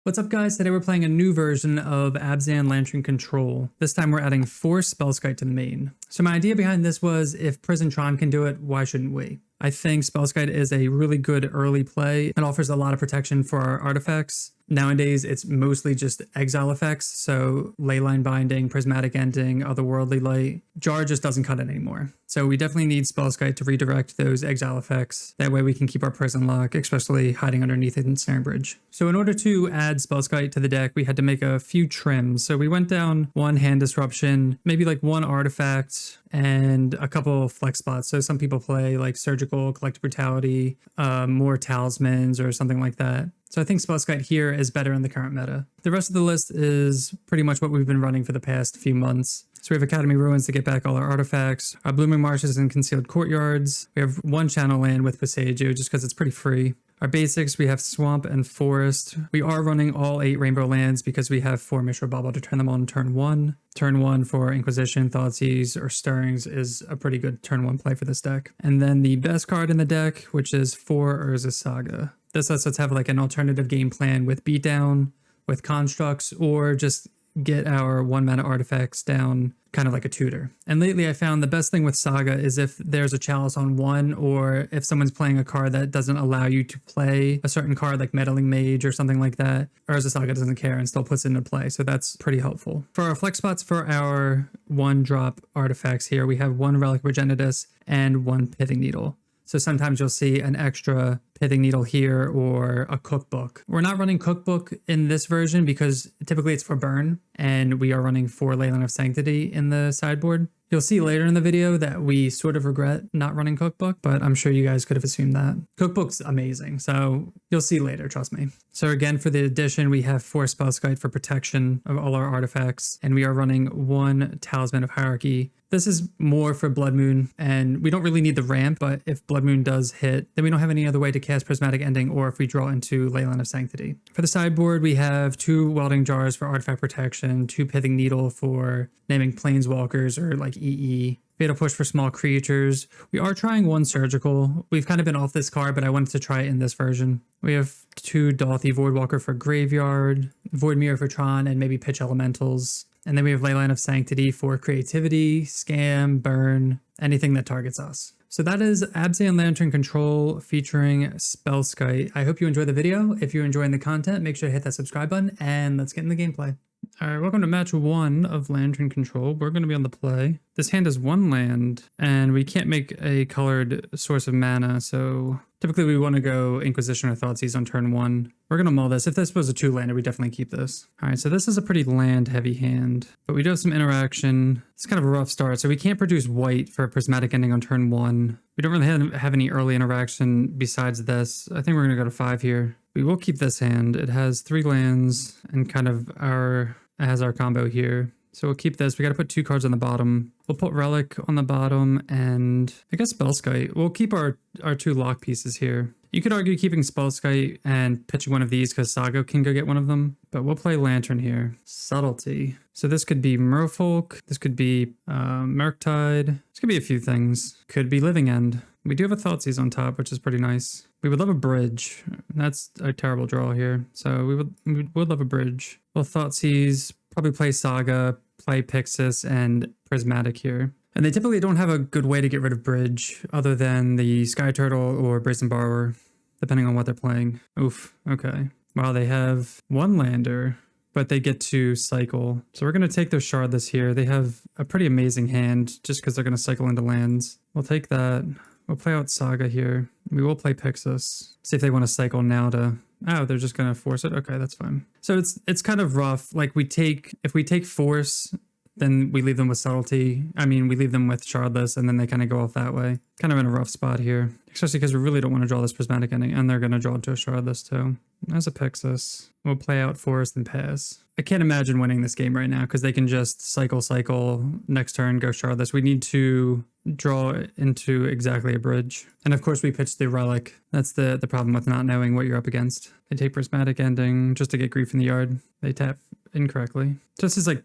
What's up guys, today we're playing a new version of Abzan Lantern Control. This time we're adding 4 Spellskite to the main. So my idea behind this was, if Prison Tron can do it, why shouldn't we? I think Spellskite is a really good early play. It offers a lot of protection for our artifacts. Nowadays, it's mostly just exile effects, so Leyline Binding, Prismatic Ending, Otherworldly Light. Jar just doesn't cut it anymore. So we definitely need Spellskite to redirect those exile effects. That way we can keep our prison lock, especially hiding underneath Ensnaring Bridge. So in order to add Spellskite to the deck, we had to make a few trims. So we went down 1 hand disruption, maybe like 1 artifact, and a couple flex spots. So some people play like Surgical, Collective Brutality, more Talismans or something like that. So I think Spellskite here is better in the current meta. The rest of the list is pretty much what we've been running for the past few months. So we have Academy Ruins to get back all our artifacts, our Blooming Marshes and Concealed Courtyards. We have 1 channel land with Passaggio just because it's pretty free. Our basics, we have Swamp and Forest. We are running all 8 Rainbow lands because we have 4 Mishra Bubble to turn them on turn 1. Turn 1 for Inquisition, Thoughtseize, or Stirrings is a pretty good turn 1 play for this deck. And then the best card in the deck, which is 4 Urza Saga. This lets us have like an alternative game plan with Beatdown, with Constructs, or just get our 1 mana artifacts down kind of like a tutor. And lately I found the best thing with Saga is if there's a Chalice on 1, or if someone's playing a card that doesn't allow you to play a certain card like Meddling Mage or something like that, Urza Saga doesn't care and still puts it into play. So that's pretty helpful. For our flex spots for our 1-drop artifacts here, we have 1 Relic Progenitus and 1 Pithing Needle. So sometimes you'll see an extra Pithing Needle here or a Cookbook. We're not running Cookbook in this version because typically it's for burn, and we are running 4 Leyline of Sanctity in the sideboard. You'll see later in the video that we sort of regret not running Cookbook, but I'm sure you guys could have assumed that. Cookbook's amazing, so you'll see later, trust me. So again, for the addition, we have 4 Spellskite for protection of all our artifacts, and we are running 1 Talisman of Hierarchy. This is more for Blood Moon, and we don't really need the ramp, but if Blood Moon does hit, then we don't have any other way to cast Prismatic Ending, or if we draw into Leyline of Sanctity. For the sideboard, we have 2 Welding Jars for artifact protection, 2 Pithing Needle for naming Planeswalkers or like EE. Fatal Push for small creatures. We are trying 1 Surgical. We've kind of been off this card, but I wanted to try it in this version. We have 2 Dolthy Voidwalker for Graveyard, Void Mirror for Tron, and maybe Pitch Elementals. And then we have Leyline of Sanctity for creativity, scam, burn, anything that targets us. So that is Abzan Lantern Control featuring Spellskite. I hope you enjoyed the video. If you're enjoying the content, make sure to hit that subscribe button, and let's get in the gameplay. All right, welcome to match 1 of Lantern Control. We're going to be on the play. This hand is 1 land, and we can't make a colored source of mana, so typically we want to go Inquisition or Thoughtseize on turn 1. We're going to mull this. If this was a 2-lander, we definitely keep this. All right, so this is a pretty land-heavy hand, but we do have some interaction. It's kind of a rough start, so we can't produce white for a Prismatic Ending on turn 1. We don't really have any early interaction besides this. I think we're going to go to 5 here. We will keep this hand. It has 3 lands and kind of it has our combo here. So we'll keep this. We got to put 2 cards on the bottom. We'll put Relic on the bottom and I guess Spellskite. We'll keep our 2 lock pieces here. You could argue keeping Spellskite and pitching one of these because Saga can go get one of them, but we'll play Lantern here. Subtlety. So this could be Merfolk. This could be Murktide. This could be a few things. Could be Living End. We do have a Thoughtseize on top, which is pretty nice. We would love a bridge. That's a terrible draw here. So we would love a bridge. We'll Thoughtseize, probably play Saga, play Pixis, and Prismatic here. And they typically don't have a good way to get rid of bridge other than the Sky Turtle or Brazen Borrower, depending on what they're playing. Oof, okay. Wow, they have 1 lander, but they get to cycle. So we're going to take their Shardless here. They have a pretty amazing hand just because they're going to cycle into lands. We'll take that. We'll play out Saga here. We will play Pixis. See if they want to cycle now to... Oh, they're just going to force it? Okay, that's fine. So it's kind of rough. Like if we take Force, then we leave them with Subtlety. I mean, we leave them with Shardless, and then they kind of go off that way. Kind of in a rough spot here. Especially because we really don't want to draw this Prismatic Ending, and they're going to draw to a Shardless too. As a Pixis. We'll play out Forest and pass. I can't imagine winning this game right now because they can just cycle, next turn, go Shardless. We need to draw into exactly a bridge. And of course we pitch the Relic. That's the problem with not knowing what you're up against. They take Prismatic Ending just to get grief in the yard. They tap incorrectly. So this is like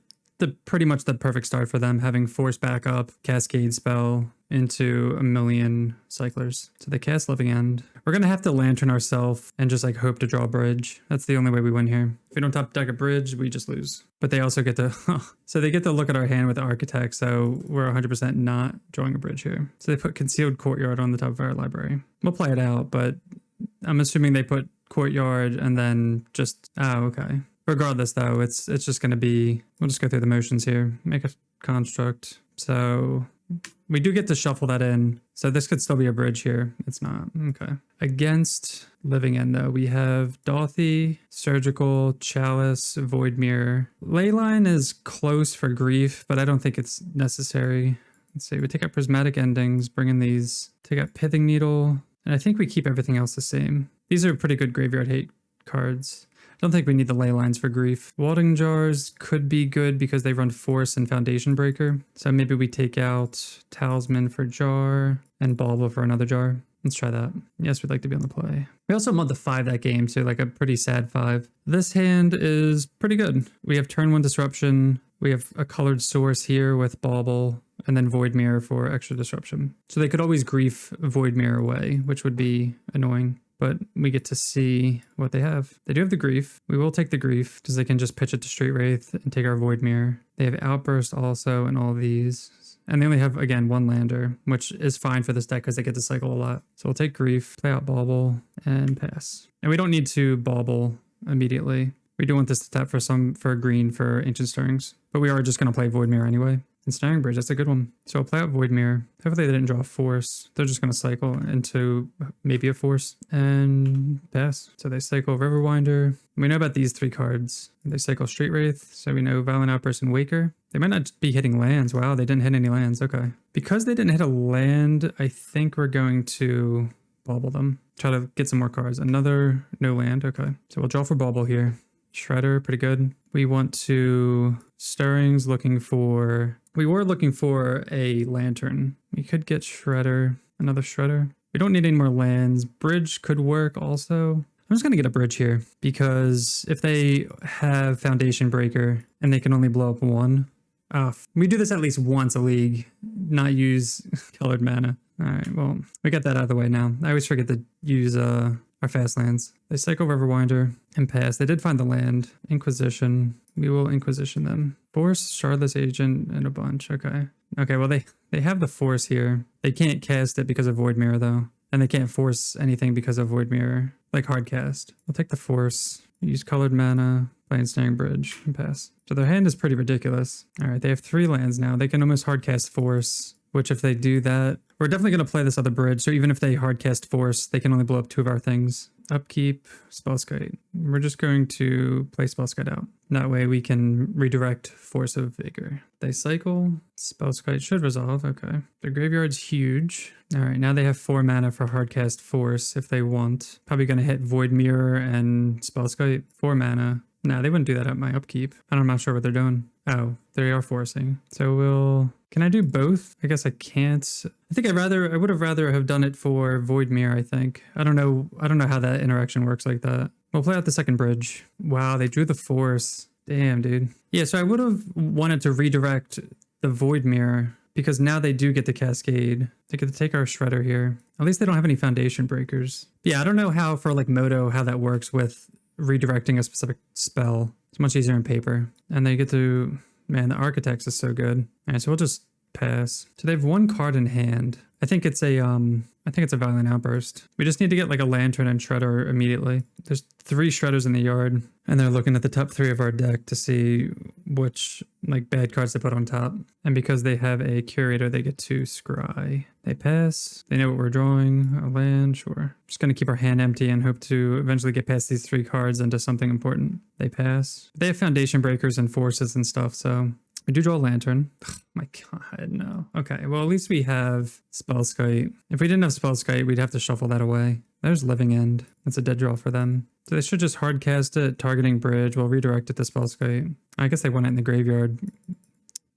pretty much the perfect start for them, having Force backup, Cascade spell into a million cyclers. So they cast Living End. We're going to have to Lantern ourselves and just like hope to draw a bridge. That's the only way we win here. If we don't top deck a bridge, we just lose. But they also get to, so they get to look at our hand with Architect, so we're 100% not drawing a bridge here. So they put Concealed Courtyard on the top of our library. We'll play it out, but I'm assuming they put Courtyard and then just, oh, okay. Regardless though, it's just going to be, we'll just go through the motions here. Make a construct. So we do get to shuffle that in. So this could still be a bridge here. It's not. Okay. Against Living End though, we have Dolthy, Surgical, Chalice, Voidmere. Leyline is close for Grief, but I don't think it's necessary. Let's see. We take out Prismatic Endings, bring in these, take out Pithing Needle, and I think we keep everything else the same. These are pretty good graveyard hate cards. I don't think we need the ley lines for Grief. Welding Jars could be good because they run Force and Foundation Breaker. So maybe we take out Talisman for Jar and Bauble for another Jar. Let's try that. Yes, we'd like to be on the play. We also want to 5 that game, so like a pretty sad 5. This hand is pretty good. We have turn 1 Disruption. We have a colored source here with Bauble and then Voidmere for extra disruption. So they could always Grief Voidmere away, which would be annoying. But we get to see what they have. They do have the Grief. We will take the Grief because they can just pitch it to Street Wraith and take our Voidmere. They have Outburst also and all these. And they only have, again, 1 lander, which is fine for this deck because they get to cycle a lot. So we'll take Grief, play out Bauble, and pass. And we don't need to Bauble immediately. We do want this to tap for a green for Ancient Stirrings. But we are just going to play Voidmere anyway. Ensnaring Bridge, that's a good one. So I'll play out Voidmere. Hopefully they didn't draw a Force. They're just going to cycle into maybe a Force and pass. So they cycle Riverwinder. We know about these 3 cards. They cycle Street Wraith, so we know Violent Outburst and Waker. They might not be hitting lands. Wow, they didn't hit any lands. Okay. Because they didn't hit a land, I think we're going to Bauble them. Try to get some more cards. Another no land. Okay. So we'll draw for Bauble here. Shredder, pretty good. We want to Stirrings, we were looking for a Lantern. We could get Shredder, another Shredder. We don't need any more lands. Bridge could work also. I'm just going to get a bridge here because if they have Foundation Breaker and they can only blow up 1, we do this at least once a league, not use colored mana. All right, well, we got that out of the way now. I always forget to use our fast lands. They cycle Riverwinder and pass. They did find the land. Inquisition. We will Inquisition them. Force, Shardless Agent, and a bunch. Okay. Okay, well, they have the Force here. They can't cast it because of Void Mirror, though. And they can't force anything because of Void Mirror, like hard cast. We'll take the Force, use colored mana, play Ensnaring Bridge, and pass. So their hand is pretty ridiculous. All right, they have 3 lands now. They can almost hard cast Force, which if they do that, we're definitely going to play this other bridge. So even if they hard cast Force, they can only blow up 2 of our things. Upkeep, Spellskite. We're just going to play Spellskite out. That way we can redirect Force of Vigor. They cycle. Spellskite should resolve. Okay. Their graveyard's huge. All right, now they have 4 mana for hardcast Force if they want. Probably going to hit Void Mirror and Spellskite. 4 mana. Nah, they wouldn't do that at my upkeep. I'm not sure what they're doing. Oh, they are forcing. So we'll... Can I do both? I guess I can't. I think I would have rather have done it for Void Mirror, I think. I don't know how that interaction works like that. We'll play out the second bridge. Wow, they drew the Force. Damn, dude. Yeah, so I would have wanted to redirect the Void Mirror because now they do get the Cascade. They get to take our Shredder here. At least they don't have any Foundation Breakers. Yeah, I don't know how for like Moto, how that works with redirecting a specific spell. It's much easier in paper. And they get to... Man, the Architects is so good. All right, so we'll just pass. So they have 1 card in hand. I think it's a Violent Outburst. We just need to get like a Lantern and Shredder immediately. There's 3 Shredders in the yard, and they're looking at the top 3 of our deck to see which like bad cards to put on top. And because they have a Curator, they get to scry. They pass. They know what we're drawing. A land, sure. Just gonna keep our hand empty and hope to eventually get past these 3 cards into something important. They pass. They have Foundation Breakers and Forces and stuff, so we do draw a Lantern. Oh my god, no. Okay, well at least we have Spellskite. If we didn't have Spellskite, we'd have to shuffle that away. There's Living End. That's a dead draw for them. So they should just hard cast it, targeting Bridge. We'll redirect it to Spellskite. I guess they want it in the graveyard.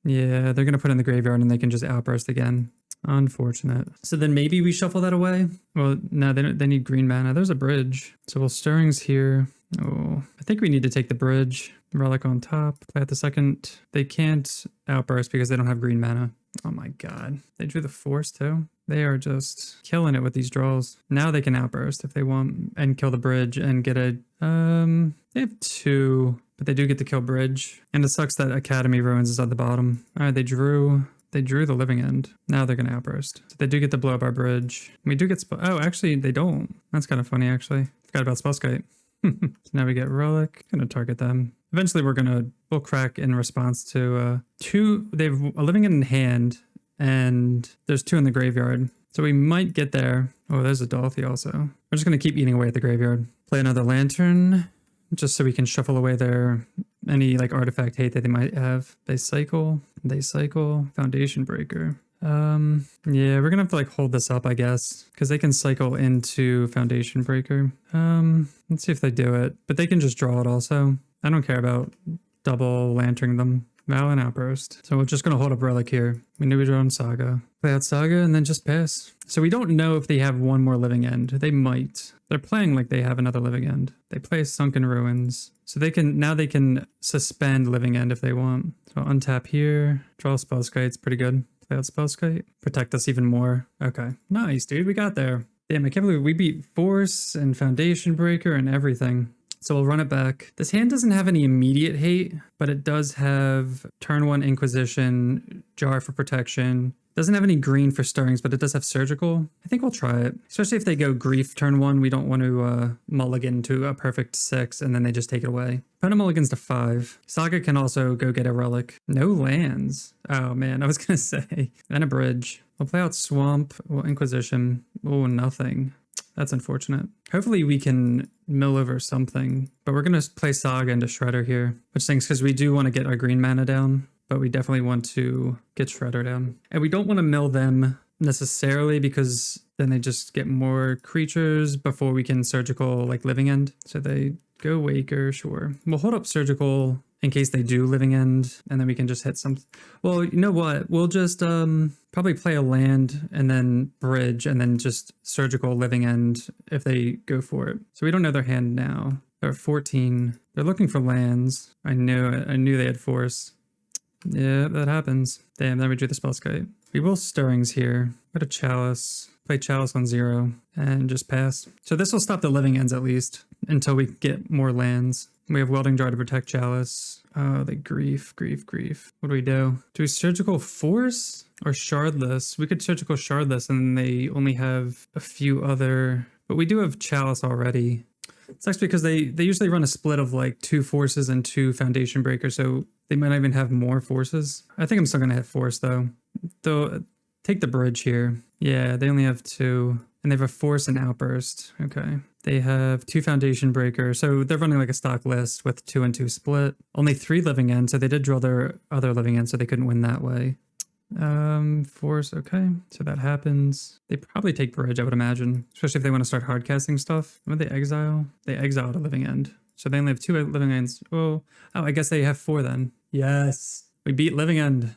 Yeah, they're gonna put it in the graveyard and they can just Outburst again. Unfortunate. So then maybe we shuffle that away? Well, no, they need green mana. There's a bridge. So we'll Stirrings here. Oh, I think we need to take the bridge. Relic on top. Play at the second. They can't Outburst because they don't have green mana. Oh my god. They drew the force too. They are just killing it with these draws. Now they can outburst if they want and kill the bridge and get a they have 2, but they do get to kill bridge. And it sucks that Academy Ruins is at the bottom. Alright, they drew the living end. Now they're gonna outburst. So they do get to blow up our bridge. We do get oh, actually they don't. That's kind of funny actually. Forgot about Spellskite. So now we get Relic. Gonna target them. Eventually we'll crack in response to 2. They have a living end in hand, and there's 2 in the graveyard. So we might get there. Oh, there's a Dolphy also. We're just gonna keep eating away at the graveyard. Play another Lantern, just so we can shuffle away their any like artifact hate that they might have. They cycle. Foundation Breaker. Yeah, we're gonna have to like hold this up, I guess, because they can cycle into Foundation Breaker. Let's see if they do it, but they can just draw it also. I don't care about double lanterning them. Val and Outburst. So we're just gonna hold up Relic here. We knew we drew on Saga. Play out Saga and then just pass. So we don't know if they have one more living end. They might. They're playing like they have another living end. They play Sunken Ruins. So they can suspend living end if they want. So untap here. Draw Spellskite. It's pretty good. Play out Spellskite. Protect us even more. Okay. Nice, dude. We got there. Damn, I can't believe we beat Force and Foundation Breaker and everything. So we'll run it back. This hand doesn't have any immediate hate, but it does have turn 1 Inquisition, Jar for protection. Doesn't have any green for stirrings, but it does have surgical. I think we'll try it. Especially if they go grief turn 1, we don't want to mulligan to a perfect 6 and then they just take it away. Opponent mulligans to 5. Saga can also go get a relic. No lands. Oh man, I was gonna say. And a bridge. We'll play out Swamp, well, Inquisition. Oh, nothing. That's unfortunate. Hopefully we can mill over something, but we're going to play Saga into Shredder here, which stinks because we do want to get our green mana down, but we definitely want to get Shredder down. And we don't want to mill them necessarily because then they just get more creatures before we can surgical like living end. So they go Waker, sure. We'll hold up surgical in case they do living end, and then we can just hit some. Well, you know what? We'll just probably play a land and then bridge and then just surgical living end if they go for it. So we don't know their hand now. They're 14. They're looking for lands. I knew it. I knew they had force. Yeah, that happens. Damn, then we drew the Spellskite. We will Stirrings here. Go to Chalice. Play Chalice on 0 and just pass. So this will stop the living ends at least until we get more lands. We have Welding Jar to protect Chalice. Oh, they grief. What do we do? Do we surgical force or shardless? We could surgical shardless and they only have a few other, but we do have Chalice already. It sucks because they usually run a split of like 2 forces and 2 foundation breakers, so they might not even have more forces. I think I'm still gonna hit force though. Take the bridge here. Yeah, they only have 2. And they have a force and outburst. Okay. They have 2 foundation breakers. So they're running like a stock list with 2 and 2 split. Only 3 living ends. So they did draw their other living end, so they couldn't win that way. Force, okay. So that happens. They probably take bridge, I would imagine. Especially if they want to start hard casting stuff. What do they exile? They exiled a living end. So they only have 2 living ends. Oh, I guess they have 4 then. Yes. We beat living end.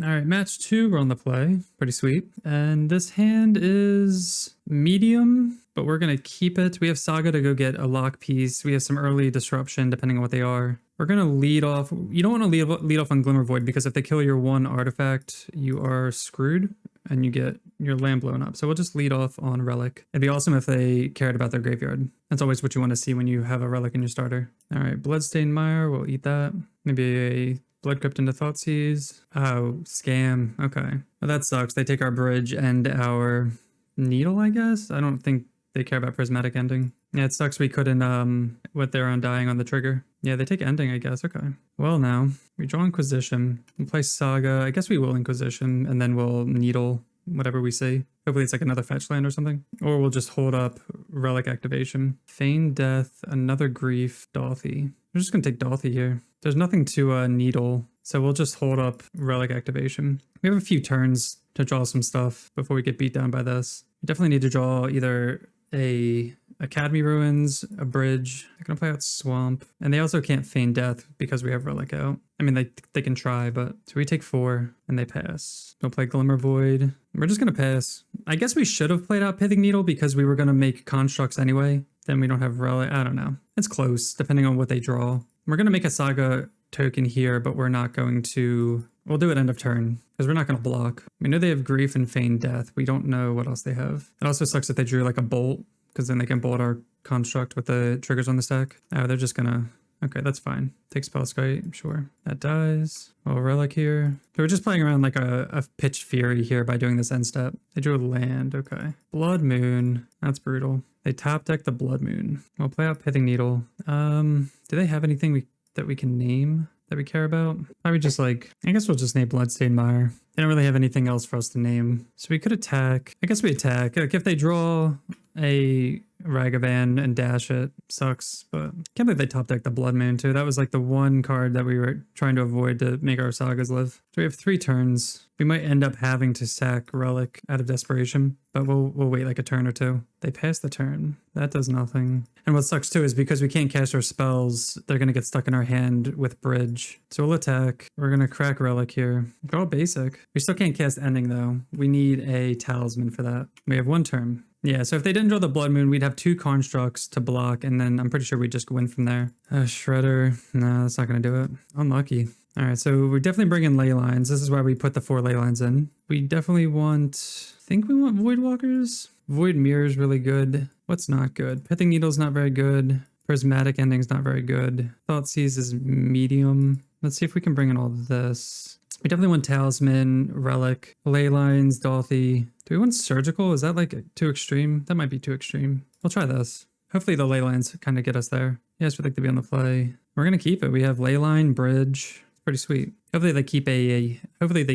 All right, match 2, we're on the play. Pretty sweet. And this hand is medium, but we're going to keep it. We have Saga to go get a lock piece. We have some early disruption, depending on what they are. We're going to lead off. You don't want to lead off on Glimmer Void because if they kill your 1 artifact, you are screwed and you get your land blown up. So we'll just lead off on Relic. It'd be awesome if they cared about their graveyard. That's always what you want to see when you have a Relic in your starter. All right, Bloodstained Mire, we'll eat that. Maybe a Blood Crypt into Thoughtseize. Oh, scam. Okay. Well, that sucks. They take our bridge and our needle, I guess? I don't think they care about prismatic ending. Yeah, it sucks we couldn't, with their Undying on the trigger. Yeah, they take ending, I guess. Okay. Well, now, we draw Inquisition. We'll play Saga. I guess we will Inquisition, and then we'll needle whatever we see. Hopefully it's like another fetch land or something. Or we'll just hold up Relic activation. Feign Death, another Grief, Dolphy. We're just going to take Dolphy here. There's nothing to needle, so we'll just hold up Relic activation. We have a few turns to draw some stuff before we get beat down by this. We definitely need to draw either a Academy Ruins, a bridge. They're going to play out Swamp. And they also can't feign death because we have Relic out. I mean, they can try, but... So we take 4 and they pass. We'll play Glimmer Void. We're just going to pass. I guess we should have played out Pithing Needle because we were going to make constructs anyway. Then we don't have Relic. I don't know. It's close, depending on what they draw. We're going to make a Saga token here, but we're not going to... We'll do it end of turn because we're not going to block. We know they have Grief and Feigned Death. We don't know what else they have. It also sucks that they drew like a bolt because then they can bolt our construct with the triggers on the stack. Oh, they're just gonna... Okay, that's fine. Take Spellskite, sure. That dies. Oh, Relic here. They were just playing around like a Pitch Fury here by doing this end step. They drew a land, okay. Blood Moon, that's brutal. They top deck the Blood Moon. We'll play out Pithing Needle. Do they have anything that we can name that we care about? Probably just like, I guess we'll just name Bloodstained Mire. They don't really have anything else for us to name. So we could attack. I guess we attack. Like if they draw a Ragavan and dash it, sucks, but can't believe they top decked the Blood Moon too. That was like the one card that we were trying to avoid to make our sagas live. So we have 3 turns. We might end up having to sack Relic out of desperation, but we'll wait like a turn or 2. They pass the turn. That does nothing. And what sucks too is because we can't cast our spells, they're going to get stuck in our hand with Bridge. So we'll attack. We're going to crack Relic here. Go basic. We still can't cast Ending though. We need a Talisman for that. We have 1 turn. Yeah, so if they didn't draw the Blood Moon, we'd have 2 constructs to block, and then I'm pretty sure we'd just win from there. Shredder. No, that's not going to do it. Unlucky. All right, so we definitely bring in ley lines. This is why we put the 4 ley lines in. We definitely want... I think we want Voidwalkers. Void Mirror is really good. What's not good? Pithing Needle's not very good. Prismatic Ending's not very good. Thoughtseize is medium. Let's see if we can bring in all of this. We definitely want Talisman, Relic, Ley Lines, Dolthy. Do we want Surgical? Is that like too extreme? That might be too extreme. We'll try this. Hopefully the Ley Lines kind of get us there. Yes, we'd like to be on the play. We're going to keep it. We have Ley Line, Bridge. It's pretty sweet. Hopefully they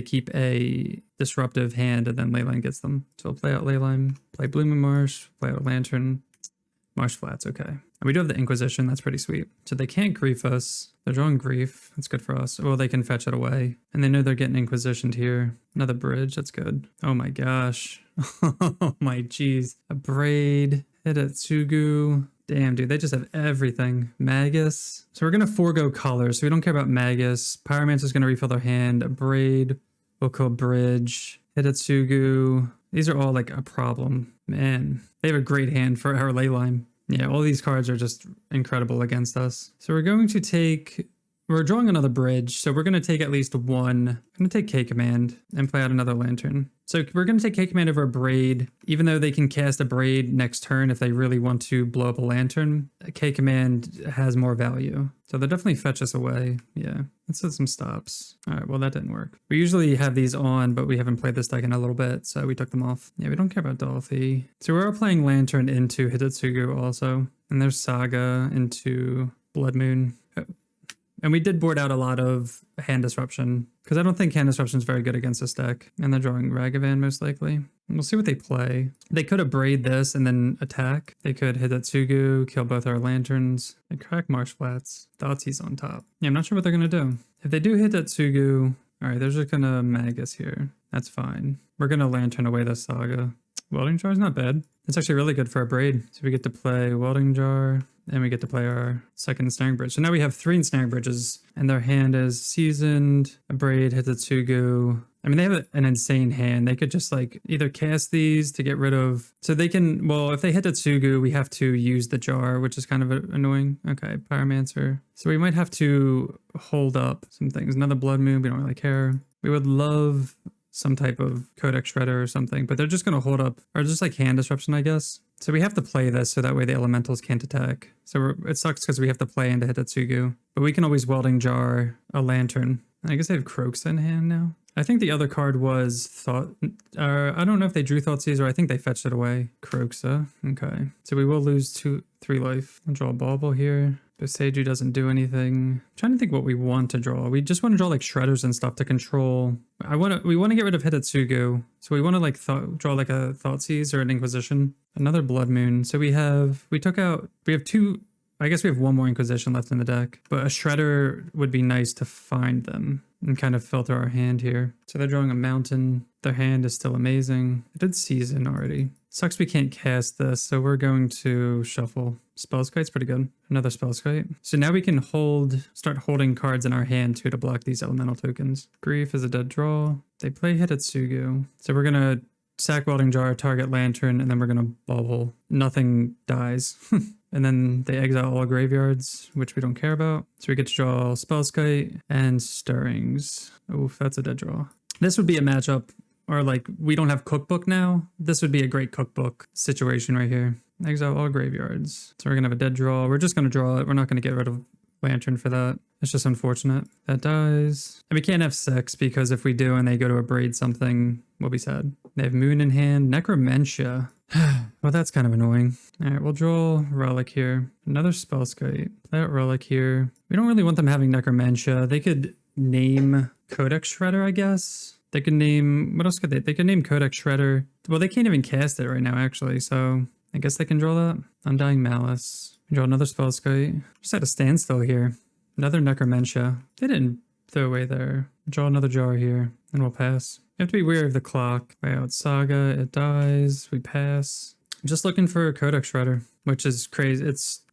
keep a disruptive hand and then Ley Line gets them. So we'll play out Ley Line, play Blooming Marsh, play out Lantern. Marsh Flats, okay. And we do have the Inquisition, that's pretty sweet. So they can't grief us. They're drawing grief, that's good for us. Well, they can fetch it away. And they know they're getting Inquisitioned here. Another Bridge, that's good. Oh my gosh. Oh my jeez. A Braid, Hidetsugu. Damn, dude, they just have everything. Magus. So we're gonna forego colors, so we don't care about Magus. Pyromancer's gonna refill their hand. A Braid, we'll kill Bridge. Hidetsugu. These are all like a problem. Man, they have a great hand for our Ley Line. Yeah, all these cards are just incredible against us. So we're going to take... We're drawing another Bridge, so we're going to take at least 1. I'm going to take K-Command and play out another Lantern. So we're going to take K-Command over a Braid, even though they can cast a Braid next turn if they really want to blow up a Lantern. K-Command has more value. So they'll definitely fetch us away. Yeah, let's set some stops. All right, well, that didn't work. We usually have these on, but we haven't played this deck in a little bit, so we took them off. Yeah, we don't care about Dolphy. So we're playing Lantern into Hidetsugu also. And there's Saga into Blood Moon. And we did board out a lot of Hand Disruption, because I don't think Hand Disruption is very good against this deck. And they're drawing Ragavan most likely. And we'll see what they play. They could have Braid this and then attack. They could hit Hidetsugu, kill both our Lanterns, and crack Marsh Flats. Thoughtseize on top. Yeah, I'm not sure what they're going to do. If they do hit Hidetsugu, all right, they're just going to Magus here. That's fine. We're going to Lantern away the Saga. Welding Jar is not bad. It's actually really good for a Braid. So we get to play Welding Jar. And we get to play our second Ensnaring Bridge. So now we have 3 Ensnaring Bridges, and their hand is Seasoned, a Braid, Hidetsugu. I mean, they have an insane hand. They could just like either cast these to get rid of... So they can... Well, if they hit Hidetsugu, we have to use the jar, which is kind of annoying. Okay, Pyromancer. So we might have to hold up some things. Another Blood Moon, we don't really care. We would love some type of Codex Shredder or something, but they're just going to hold up, or just like Hand Disruption, I guess. So we have to play this so that way the elementals can't attack. So it sucks because we have to play into Hidetsugu, but we can always Welding Jar a Lantern. I guess they have Croaks in hand now. I think the other card was I don't know if they drew Thoughtseize or I think they fetched it away. Croaksa. Okay. So we will lose 3 life. I'll draw a Bauble here. Boseiju doesn't do anything. I'm trying to think what we want to draw. We just want to draw like Shredders and stuff to control. We want to get rid of Hidetsugu. So we want to like draw like a Thoughtseize or an Inquisition. Another Blood Moon. So we have 2, I guess we have 1 more Inquisition left in the deck, but a Shredder would be nice to find them and kind of filter our hand here. So they're drawing a Mountain. Their hand is still amazing. I did Season already. Sucks we can't cast this, so we're going to shuffle. Spellskite's pretty good. Another Spellskite. So now we can start holding cards in our hand too to block these elemental tokens. Grief is a dead draw. They play Hidetsugu. So we're going to sack Welding Jar, target Lantern, and then we're going to Bauble. Nothing dies. and then they exile all graveyards, which we don't care about. So we get to draw Spellskite and Stirrings. Oof, that's a dead draw. This would be a matchup, or like we don't have cookbook now. This would be a great cookbook situation right here. Exile all graveyards. So we're gonna have a dead draw. We're just gonna draw it. We're not gonna get rid of Lantern for that. It's just unfortunate. That dies. And we can't have 6 because if we do and they go to abrade something, we'll be sad. They have Moon in hand. Necromentia. Well, that's kind of annoying. All right, we'll draw Relic here. Another Spellskite. Play out Relic here. We don't really want them having Necromentia. They could name Codex Shredder, I guess. They could name... What else could they? They could name Codex Shredder. Well, they can't even cast it right now, actually, so I guess they can draw that. Undying Malice. Draw another Spellskite. Just at a standstill here. Another Necromentia. They didn't throw away there. Draw another jar here, and we'll pass. You have to be wary of the clock. Play out Saga. It dies. We pass. I'm just looking for Codex Shredder, which is crazy.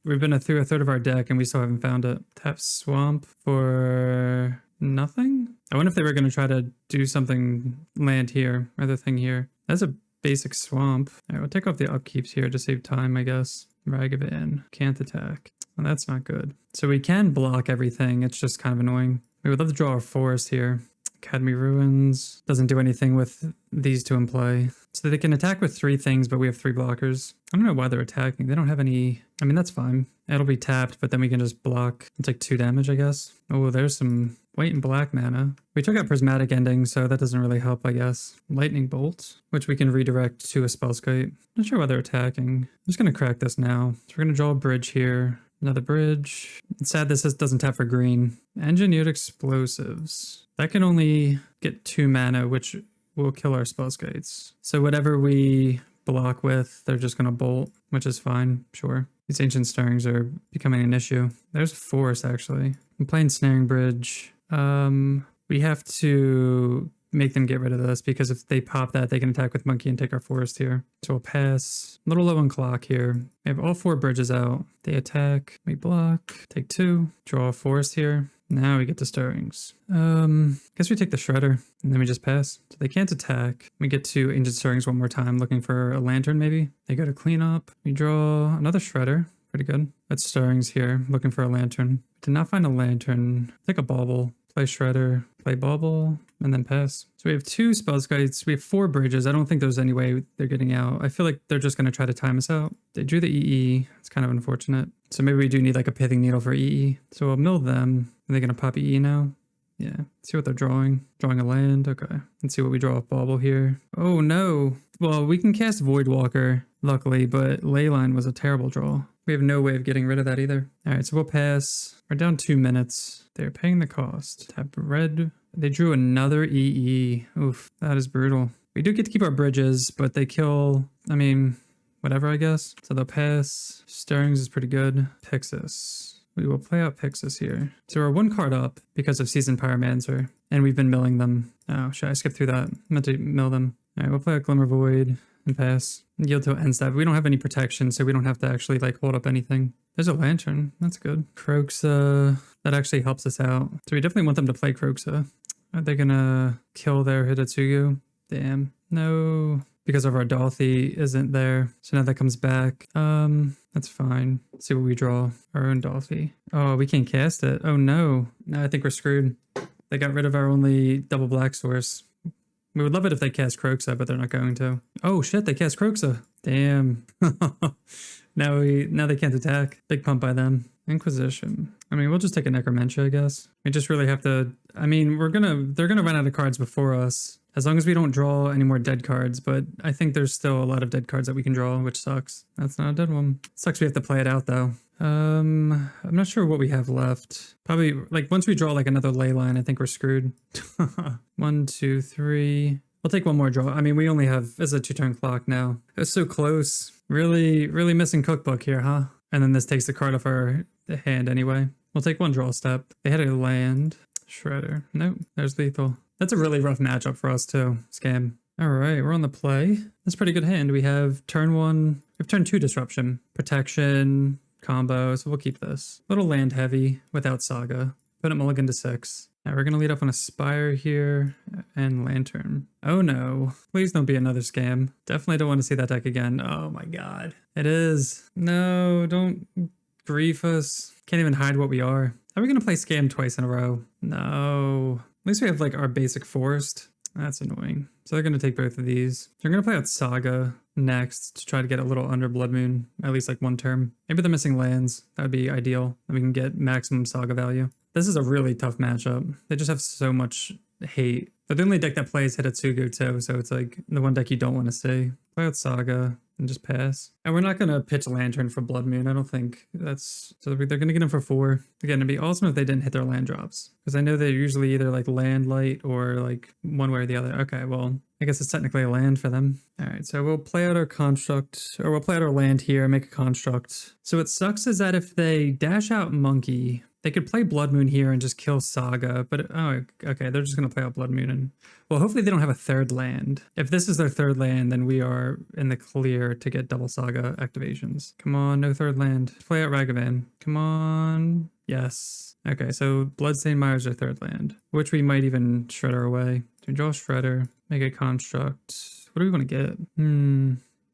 We've been through a third of our deck, and we still haven't found it. Tap Swamp for nothing? I wonder if they were going to try to do something land here, or the thing here. That's a basic swamp. All right, we'll take off the upkeeps here to save time, I guess. Rag of it in. Can't attack. Well, that's not good. So we can block everything. It's just kind of annoying. We would love to draw a forest here. Academy Ruins. Doesn't do anything with these two in play. So they can attack with 3 things, but we have 3 blockers. I don't know why they're attacking. They don't have any... I mean, that's fine. It'll be tapped, but then we can just block and take 2 damage, I guess. Oh, there's some white and black mana. We took out Prismatic Ending, so that doesn't really help, I guess. Lightning Bolt, which we can redirect to a Spellskite. Not sure why they're attacking. I'm just going to crack this now. So we're going to draw a bridge here. Another bridge. It's sad this doesn't tap for green. Engineered Explosives. That can only get 2 mana, which will kill our Spellskites. So whatever we block with, they're just going to bolt, which is fine, sure. These Ancient Stirrings are becoming an issue. There's a forest, actually. I'm playing Ensnaring Bridge. We have to make them get rid of this because if they pop that, they can attack with Monkey and take our forest here. So we'll pass. A little low on clock here. We have all 4 bridges out. They attack. We block. Take 2. Draw a forest here. Now we get the Stirrings. Guess we take the Shredder and then we just pass. So they can't attack. We get to Ancient Stirrings one more time, looking for a Lantern maybe. They go to clean up. We draw another Shredder. Pretty good. That's Stirrings here, looking for a Lantern. Did not find a Lantern. Take a Bauble. Play Shredder. Play Bauble. And then pass. So we have 2 Spellskites. We have 4 bridges. I don't think there's any way they're getting out. I feel like they're just going to try to time us out. They drew the EE. It's kind of unfortunate. So maybe we do need like a Pithing Needle for EE. So we'll mill them. Are they going to pop EE now? Yeah. See what they're drawing. Drawing a land. Okay. Let's see what we draw off Bauble here. Oh no. Well, we can cast Voidwalker, luckily, but Leyline was a terrible draw. We have no way of getting rid of that either. All right, so we'll pass. We're down 2 minutes. They're paying the cost. Tap red. They drew another EE. Oof, that is brutal. We do get to keep our bridges, but they kill, I mean, whatever, I guess. So they'll pass. Stirrings is pretty good. Pixis. We will play out Pixis here. So we're 1 card up because of Seasoned Pyromancer, and we've been milling them. Oh, should I skip through that? I meant to mill them. All right, we'll play out Glimmer Void and pass. Yield to end step. We don't have any protection, so we don't have to actually like hold up anything. There's a Lantern. That's good. Croxa. That actually helps us out. So we definitely want them to play Croxa. Are they gonna kill their Hidatsugu? Damn. No. Because of our Dolthy isn't there. So now that comes back. That's fine. Let's see what we draw. Our own Dolthy. Oh, we can't cast it. Oh no. No, I think we're screwed. They got rid of our only double black source. We would love it if they cast Croxa, but they're not going to. Oh shit, they cast Croxa. Damn. Now they can't attack. Big pump by them. Inquisition. I mean, we'll just take a Necromentia, I guess. We just really have to... I mean, they're gonna run out of cards before us. As long as we don't draw any more dead cards, but I think there's still a lot of dead cards that we can draw, which sucks. That's not a dead one. Sucks we have to play it out, though. I'm not sure what we have left. Probably, like, once we draw, like, another Leyline, I think we're screwed. 1, 2, 3... We'll take 1 more draw. I mean, we only have... It's a 2-turn clock now. It's so close. Really, really missing cookbook here, huh? And then this takes the card off our hand anyway. We'll take 1 draw step. They had a land. Shredder. Nope. There's lethal. That's a really rough matchup for us, too. Scam. All right, we're on the play. That's a pretty good hand. We have turn 1. We have turn 2 disruption. Protection. Combo. So we'll keep this. A little land heavy without Saga. Put it mulligan to 6. Now we're going to lead off on a Spire here and Lantern. Oh no. Please don't be another scam. Definitely don't want to see that deck again. Oh my god. It is. No, don't grief us. Can't even hide what we are. How are we going to play scam twice in a row? No. At least we have like our basic forest. That's annoying. So they're going to take both of these. They're going to play out Saga next to try to get a little under Blood Moon, at least like one term. Maybe they're missing lands. That would be ideal. And we can get maximum Saga value. This is a really tough matchup. They just have so much hate. They're the only deck that plays Hitotsugu too, so it's like the one deck you don't want to see. Play out Saga and just pass. And we're not going to pitch Lantern for Blood Moon. I don't think that's... So they're going to get him for 4. Again, it'd be awesome if they didn't hit their land drops. Because I know they're usually either like land light or like one way or the other. Okay, well, I guess it's technically a land for them. All right, so we'll play out our construct, or we'll play out our land here, make a construct. So what sucks is that if they dash out Monkey... They could play Blood Moon here and just kill Saga, but oh, okay, they're just going to play out Blood Moon. And well, hopefully they don't have a third land. If this is their third land, then we are in the clear to get double Saga activations. Come on, no third land. Play out Ragavan. Come on. Yes. Okay, so Bloodstained Mire is our third land, which we might even Shredder away. So draw Shredder, make a construct. What do we want to get?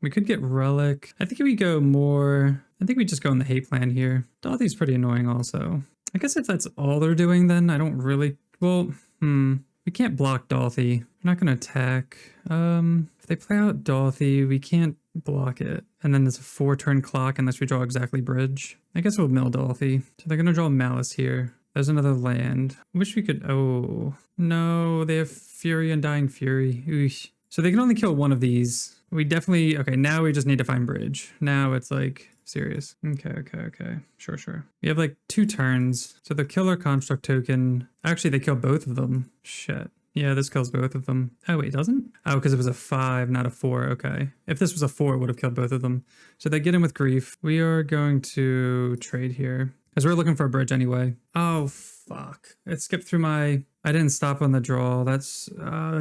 We could get Relic. I think we go more... I think we just go on the hate plan here. Dothy's pretty annoying also. I guess if that's all they're doing, then I don't really... Well, we can't block Dothy. We're not going to attack. If they play out Dothy, we can't block it. And then there's a 4-turn clock unless we draw exactly Bridge. I guess we'll mill Dothy. So they're going to draw Malice here. There's another land. I wish we could... Oh, no. They have Fury and Dying Fury. Oosh. So they can only kill one of these. We definitely... Okay, now we just need to find Bridge. Now it's like... Serious. Okay. Sure. We have like 2 turns. So the killer construct token. Actually, they kill both of them. Shit. Yeah, this kills both of them. Oh, wait, doesn't? Oh, because it was a 5, not a 4. Okay. If this was a 4, it would have killed both of them. So they get in with grief. We are going to trade here. Because we're looking for a bridge anyway. Oh, fuck. It skipped through my... I didn't stop on the draw. That's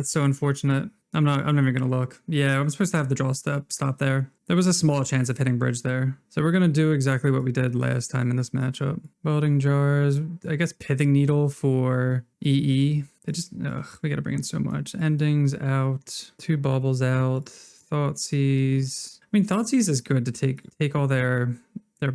so unfortunate. I'm never gonna look. Yeah, I'm supposed to have the draw stop there. There was a small chance of hitting bridge there. So we're gonna do exactly what we did last time in this matchup. Welding Jars, I guess Pithing Needle for EE. They just, we gotta bring in so much. Endings out, 2 baubles out, Thoughtseize. I mean, Thoughtseize is good to take all their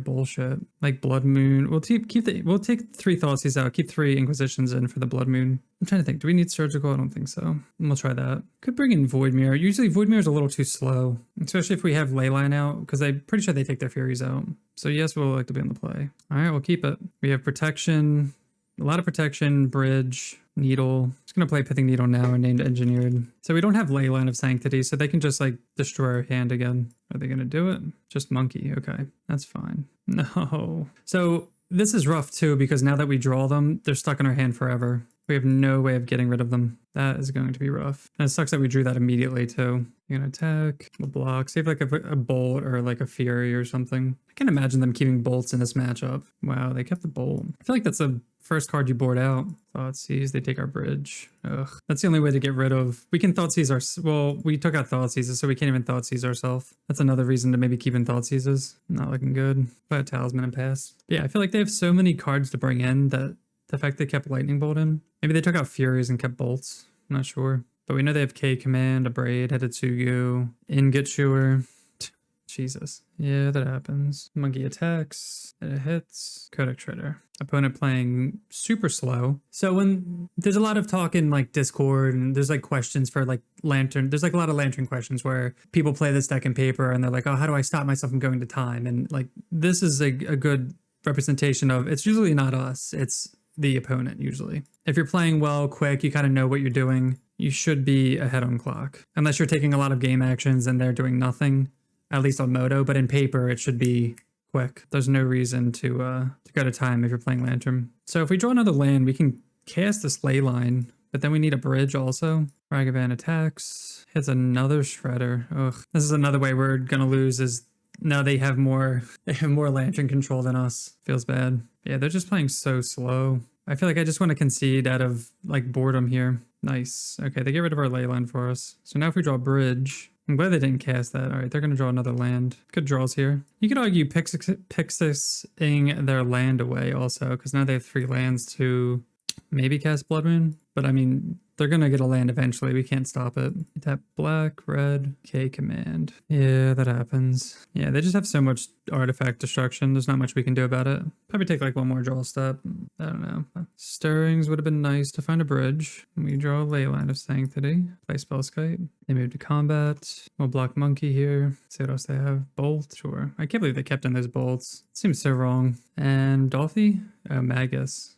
bullshit, like Blood Moon. We'll take 3 Thoughtseize out, keep 3 Inquisitions in for the Blood Moon. I'm trying to think, do we need Surgical? I don't think so. We'll try that. Could bring in Void Mirror. Usually Void Mirror is a little too slow, especially if we have Leyline out, because I'm pretty sure they take their Furies out. So yes, we'll like to be on the play. All right, we'll keep it. We have Protection, a lot of Protection, Bridge, Needle. Just gonna play Pithing Needle now and named Engineered. So we don't have Leyline of Sanctity, so they can just like destroy our hand again. Are they gonna do it? Just Monkey. Okay, that's fine. No. So this is rough too, because now that we draw them, they're stuck in our hand forever. We have no way of getting rid of them. That is going to be rough. And it sucks that we drew that immediately too. You're gonna attack, we'll block, save like a bolt or like a fury or something. I can't imagine them keeping bolts in this matchup. Wow, they kept the bolt. I feel like that's the first card you board out. Thoughtseize, they take our bridge. Ugh, that's the only way to get rid of. We can Thoughtseize our, well, we took out Thoughtseizes, so we can't even Thoughtseize ourselves. That's another reason to maybe keep in Thoughtseizes. Not looking good. Play a Talisman and pass. But yeah, I feel like they have so many cards to bring in that the fact they kept Lightning Bolt in. Maybe they took out Furies and kept bolts. I'm not sure. But we know they have K Command, Abrade, Hitotsugu, Ingot Chewer. Jesus. Yeah, that happens. Monkey attacks. It hits. Codex Shredder. Opponent playing super slow. So when there's a lot of talk in like Discord and there's like questions for like Lantern. There's like a lot of Lantern questions where people play this deck in paper and they're like, oh, how do I stop myself from going to time? And like this is a good representation of, it's usually not us. It's the opponent usually. If you're playing well, quick, you kind of know what you're doing. You should be ahead on clock. Unless you're taking a lot of game actions and they're doing nothing. At least on Moto, but in paper it should be quick. There's no reason to go to time if you're playing Lantern. So if we draw another land, we can cast this Leyline, but then we need a bridge also. Ragavan attacks, hits another Shredder. Ugh, this is another way we're gonna lose. Is now they have more Lantern control than us. Feels bad. Yeah, they're just playing so slow. I feel like I just want to concede out of like boredom here. Nice. Okay, they get rid of our Leyline for us. So now if we draw Bridge, I'm glad they didn't cast that. All right, they're going to draw another land. Good draws here. You could argue Pixising their land away also, because now they have 3 lands to maybe cast Blood Moon. But I mean, they're going to get a land eventually. We can't stop it. Tap black, red, K command. Yeah, that happens. Yeah, they just have so much artifact destruction. There's not much we can do about it. Probably take like one more draw step. I don't know. Stirrings would have been nice to find a bridge. We draw a Leyline of Sanctity. Play Spellskite. They move to combat. We'll block Monkey here. See what else they have. Bolt, sure. I can't believe they kept in those bolts. It seems so wrong. And Dolphy? Oh, Magus.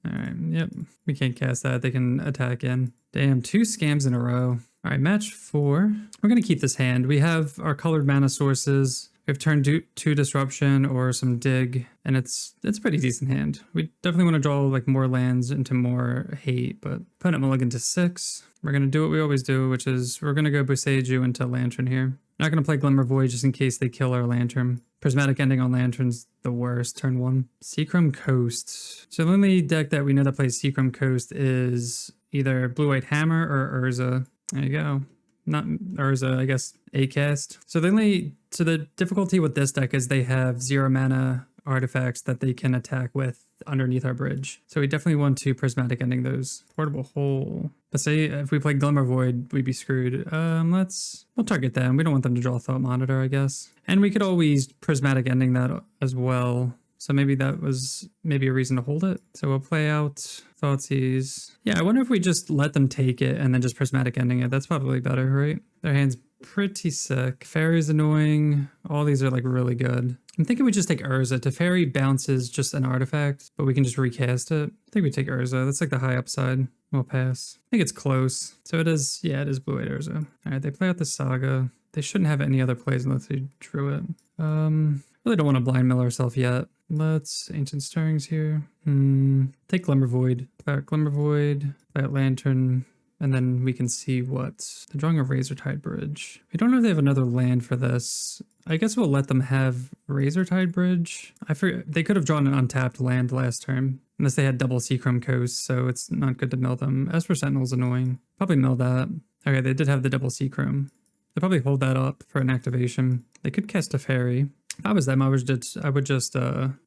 Alright, yep. We can't cast that. They can attack in. Damn, 2 scams in a row. Alright, match 4. We're going to keep this hand. We have our colored mana sources. We have turn 2 disruption or some dig, and it's a pretty decent hand. We definitely want to draw like more lands into more hate, but put it mulligan to 6. We're going to do what we always do, which is we're going to go Boseiju into Lantern here. Not going to play Glimmer Void just in case they kill our Lantern. Prismatic Ending on Lantern's the worst, turn 1. Seachrome Coast. So the only deck that we know that plays Seachrome Coast is either Blue-White Hammer or Urza. There you go. Not Urza, I guess, A-cast. So the difficulty with this deck is they have 0 mana artifacts that they can attack with underneath our bridge. So we definitely want to Prismatic Ending those. Portable Hole. But say if we play Glimmer Void, we'd be screwed. We'll target them. We don't want them to draw Thought Monitor, I guess. And we could always Prismatic Ending that as well. So maybe that was a reason to hold it. So we'll play out Thoughtseize. Yeah, I wonder if we just let them take it and then just Prismatic Ending it. That's probably better, right? Their hand's pretty sick. Fairy's annoying. All these are like really good. I'm thinking we just take Urza. Teferi bounces just an artifact, but we can just recast it. I think we take Urza. That's like the high upside. We'll pass. I think it's close. So it is, yeah, it is Blue-White Urza. All right, they play out the Saga. They shouldn't have any other plays unless they drew it. Really don't want to blind mill ourselves yet. Let's Ancient Stirrings here. Take Glimmer Void. Play out Glimmer Void. Play out Lantern. And then we can see what... They're drawing a Razortide Bridge. We don't know if they have another land for this. I guess we'll let them have Razortide Bridge. I forget. They could have drawn an untapped land last turn. Unless they had double Seachrome Coast, so it's not good to mill them. Esper Sentinel's annoying. Probably mill that. Okay, they did have the double Seachrome. They'll probably hold that up for an activation. They could cast a Fairy. If I was them, I would just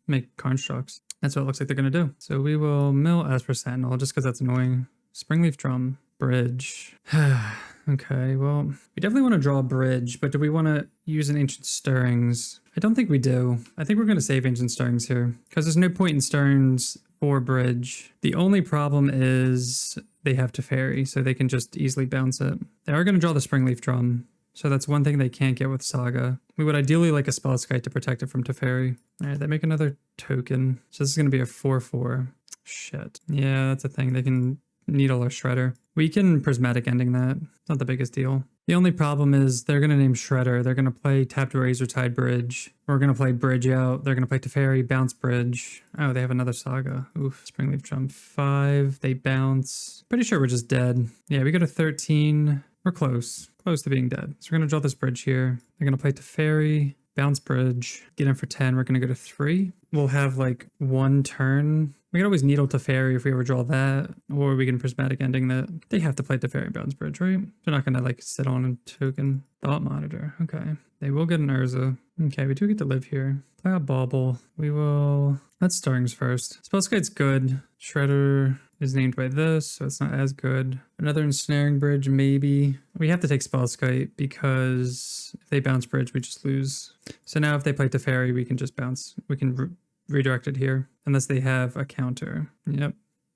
make Constructs. That's what it looks like they're going to do. So we will mill Esper Sentinel just because that's annoying. Springleaf Drum. Bridge. Okay, well, we definitely want to draw a bridge, but do we want to use an Ancient Stirrings? I don't think we do. I think we're going to save Ancient Stirrings here because there's no point in Stirrings for bridge. The only problem is they have Teferi, so they can just easily bounce it. They are going to draw the Springleaf Drum, so that's one thing they can't get with Saga. We would ideally like a Spellskite to protect it from Teferi. All right, they make another token. So this is going to be a 4/4. Shit. Yeah, that's a thing. They can Needle or Shredder. We can Prismatic Ending that. Not the biggest deal. The only problem is they're going to name Shredder. They're going to play tapped Razortide Bridge. We're going to play Bridge out. They're going to play Teferi, bounce Bridge. Oh, they have another Saga. Oof. Springleaf Drum 5. They bounce. Pretty sure we're just dead. Yeah, we go to 13. We're close. Close to being dead. So we're going to draw this Bridge here. They're going to play Teferi, bounce Bridge, get in for 10. We're going to go to 3. We'll have like 1 turn. We can always Needle Teferi if we ever draw that, or we can Prismatic Ending that. They have to play Teferi Bounce Bridge, right? They're not going to like sit on a token. Thought Monitor. Okay. They will get an Urza. Okay, we do get to live here. Play out Bauble. We will... Let's Stirrings first. Spellskite's good. Shredder is named by this, so it's not as good. Another Ensnaring Bridge, maybe. We have to take Spellskite because if they bounce Bridge, we just lose. So now if they play Teferi, we can just bounce. We can redirect it here, unless they have a counter. Yep.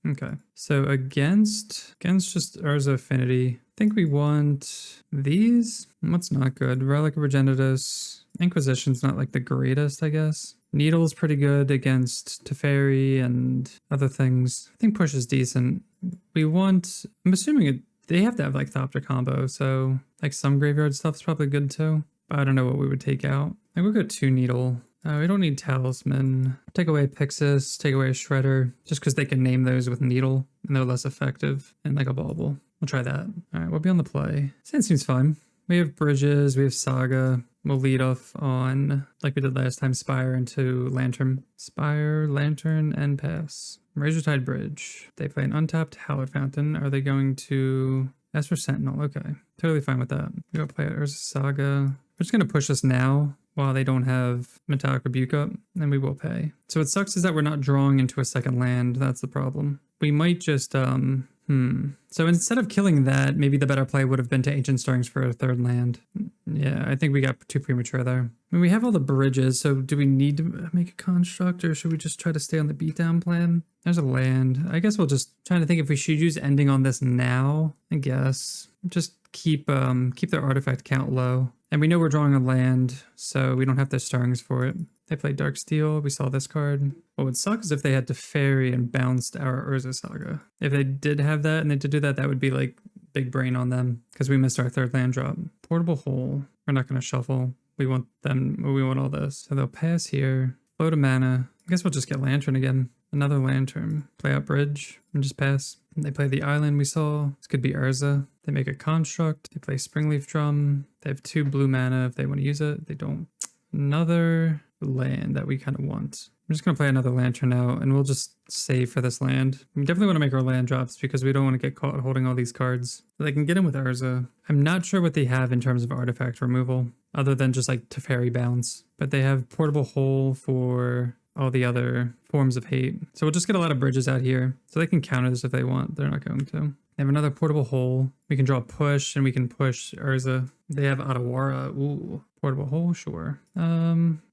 Okay. So against just Urza Affinity, I think we want these. What's not good? Relic of Progenitus. Inquisition's not like the greatest, I guess. Needle's pretty good against Teferi and other things. I think Push is decent. We want... I'm assuming they have to have like Thopter combo, so like some graveyard stuff's probably good too. But I don't know what we would take out. I think we'll go 2 Needle. We don't need Talisman. Take away Pixis, take away a Shredder, just because they can name those with Needle and they're less effective, and like a Bauble. We'll try that. All right, we'll be on the play. Sand seems fine. We have Bridges, we have Saga. We'll lead off on, like we did last time, Spire into Lantern. Spire, Lantern, and pass. Razortide Bridge. They play an untapped Hallowed Fountain. Are they going to As for Sentinel, okay. Totally fine with that. We go play Urza Saga. We're just going to push this now while they don't have Metallic Rebuke up, and we will pay. So what sucks is that we're not drawing into a second land. That's the problem. We might just, So instead of killing that, maybe the better play would have been to Ancient Stirrings for a third land. Yeah, I think we got too premature there. I mean, we have all the bridges, so do we need to make a construct, or should we just try to stay on the beatdown plan? There's a land. I guess we'll just try to think if we should use ending on this now. I guess just keep their artifact count low. And we know we're drawing a land, so we don't have the Stirrings for it. They played Dark Steel. We saw this card. What would suck is if they had to Teferi and bounced our Urza Saga. If they did have that and they did that, that would be like big brain on them because we missed our third land drop. Portable Hole. We're not going to shuffle. We want them. We want all this. So they'll pass here. Float a mana. I guess we'll just get Lantern again. Another Lantern. Play out Bridge and just pass. And they play the island we saw. This could be Urza. They make a construct. They play Springleaf Drum. They have 2 blue mana if they want to use it. They don't. Another land that we kind of want. I'm just going to play another Lantern out and we'll just save for this land. We definitely want to make our land drops because we don't want to get caught holding all these cards. So they can get in with Urza. I'm not sure what they have in terms of artifact removal other than just like Teferi bounce. But they have Portable Hole for all the other forms of hate. So we'll just get a lot of bridges out here. So they can counter this if they want. They're not going to. They have another Portable Hole. We can draw Push and we can push Urza. They have Otawara. Ooh. Portable Hole, sure.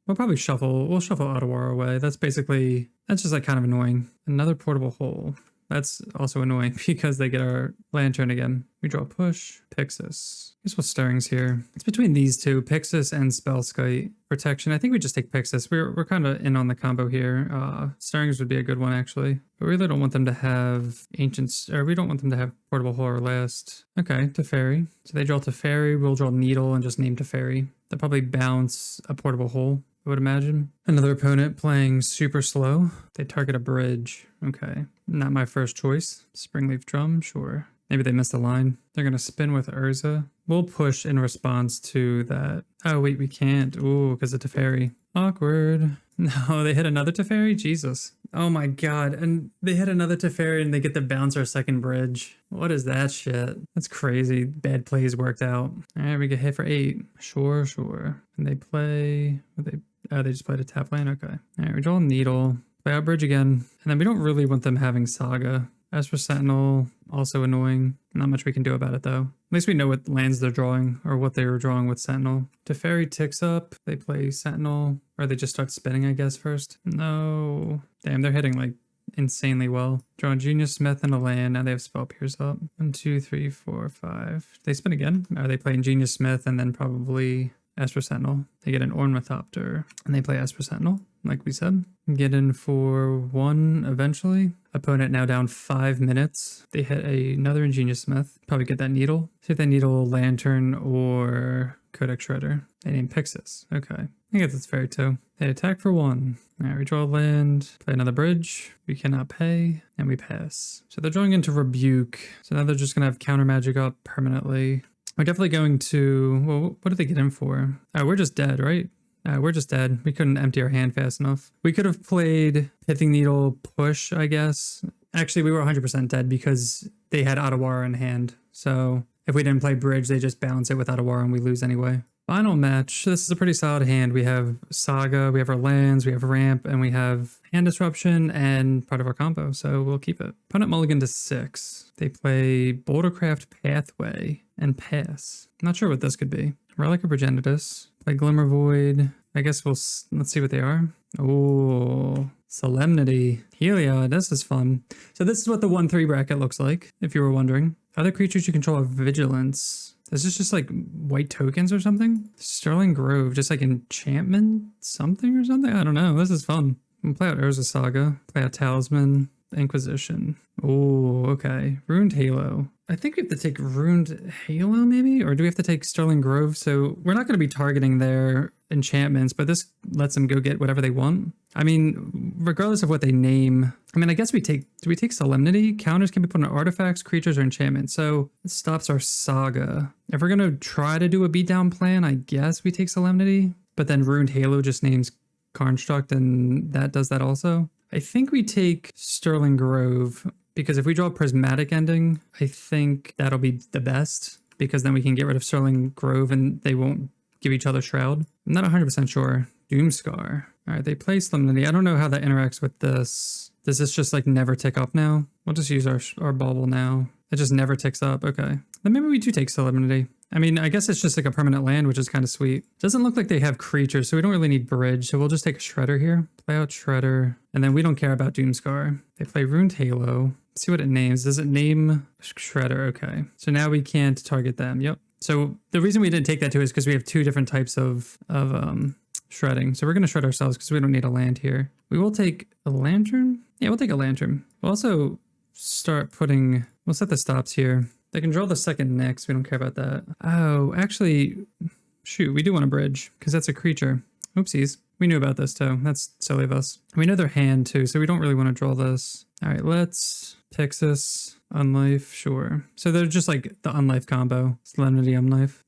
We'll probably shuffle. We'll shuffle Otawara away. That's just like kind of annoying. Another Portable Hole. That's also annoying because they get our Lantern again. We draw Push, Pixis. I guess we'll Stirrings here. It's between these two, Pixis and Spellskite. Protection. I think we just take Pixis. We're kind of in on the combo here. Stirrings would be a good one actually. But we really don't want them to have Ancients, or we don't want them to have Portable Hole or last. Okay, Teferi. So they draw Teferi. We'll draw Needle and just name Teferi. They'll probably bounce a Portable Hole, I would imagine. Another opponent playing super slow. They target a bridge. Okay. Not my first choice. Springleaf Drum, sure. Maybe they missed a line. They're going to spin with Urza. We'll push in response to that. Oh, wait, we can't. Ooh, because of Teferi. Awkward. No, they hit another Teferi? Jesus. Oh my god. And they hit another Teferi and they get to bounce our second bridge. What is that shit? That's crazy. Bad plays worked out. All right, we get hit for 8. Sure, sure. And they play... they just played a tap lane? Okay. All right, we draw Needle. Play out Bridge again. And then we don't really want them having Saga. As for Sentinel, also annoying. Not much we can do about it though. At least we know what lands they're drawing or what they were drawing with Sentinel. Teferi ticks up. They play Sentinel. Or they just start spinning, I guess, first. No. Damn, they're hitting like insanely well. Drawing Genius Smith and a land. Now they have Spell Pierce up. 1, 2, 3, 4, 5. They spin again? Are they playing Genius Smith and then probably Esper Sentinel? They get an Ornithopter and they play Esper Sentinel, like we said. Get in for 1 eventually. Opponent now down 5 minutes. They hit another Ingenious Smith. Probably get that Needle. See if they Needle Lantern or Codex Shredder. They name Pixis. Okay. I guess that's fair too. They attack for 1. Alright, we draw a land. Play another bridge. We cannot pay. And we pass. So they're drawing into Rebuke. So now they're just going to have counter magic up permanently. We're definitely going to... Well, what did they get in for? Oh, we're just dead, right? We're just dead. We couldn't empty our hand fast enough. We could have played Pithing Needle Push, I guess. Actually, we were 100% dead because they had Otawara in hand. So if we didn't play Bridge, they just bounce it with Otawara and we lose anyway. Final match. This is a pretty solid hand. We have Saga, we have our lands, we have Ramp, and we have Hand Disruption and part of our combo. So we'll keep it. Opponent mulligan to 6. They play Bouldercraft Pathway and pass. Not sure what this could be. Relic of Progenitus. Play Glimmer Void. I guess let's see what they are. Oh, Solemnity. Heliod. This is fun. So this is what the 1-3 bracket looks like, if you were wondering. Other creatures you control have Vigilance. Is this just like white tokens or something? Sterling Grove, just like enchantment something or something? I don't know. This is fun. We'll play out Urza Saga. Play out Talisman. Inquisition. Oh, okay. Ruined Halo. I think we have to take Ruined Halo maybe? Or do we have to take Sterling Grove? So we're not going to be targeting their enchantments, but this lets them go get whatever they want. I mean, regardless of what they name, I mean, I guess do we take Solemnity? Counters can be put on artifacts, creatures, or enchantments. So it stops our Saga. If we're going to try to do a beatdown plan, I guess we take Solemnity, but then Ruined Halo just names Construct and that does that also. I think we take Sterling Grove because if we draw Prismatic Ending, I think that'll be the best, because then we can get rid of Sterling Grove and they won't give each other Shroud. I'm not 100% sure. Doomscar. All right, they play Solemnity. I don't know how that interacts with this. Does this just like never tick up now? We'll just use our bauble now. It just never ticks up. Okay. Then maybe we do take Solemnity. I mean, I guess it's just like a permanent land, which is kind of sweet. Doesn't look like they have creatures, so we don't really need Bridge. So we'll just take a Shredder here. Play out Shredder. And then we don't care about Doomscar. They play Ruined Halo. Let's see what it names. Does it name Shredder? Okay. So now we can't target them. Yep. So the reason we didn't take that too is because we have two different types of shredding. So we're going to shred ourselves because we don't need a land here. We will take a Lantern. Yeah, we'll take a Lantern. We'll also start putting, we'll set the stops here. They can draw the second next. We don't care about that. Oh, actually, shoot, we do want a Bridge because that's a creature. Oopsies. We knew about this too. That's silly of us. We know their hand too, so we don't really want to draw this. All right, let's Texas, Unlife, sure. So they're just like the Unlife combo. Solemnity, Unlife.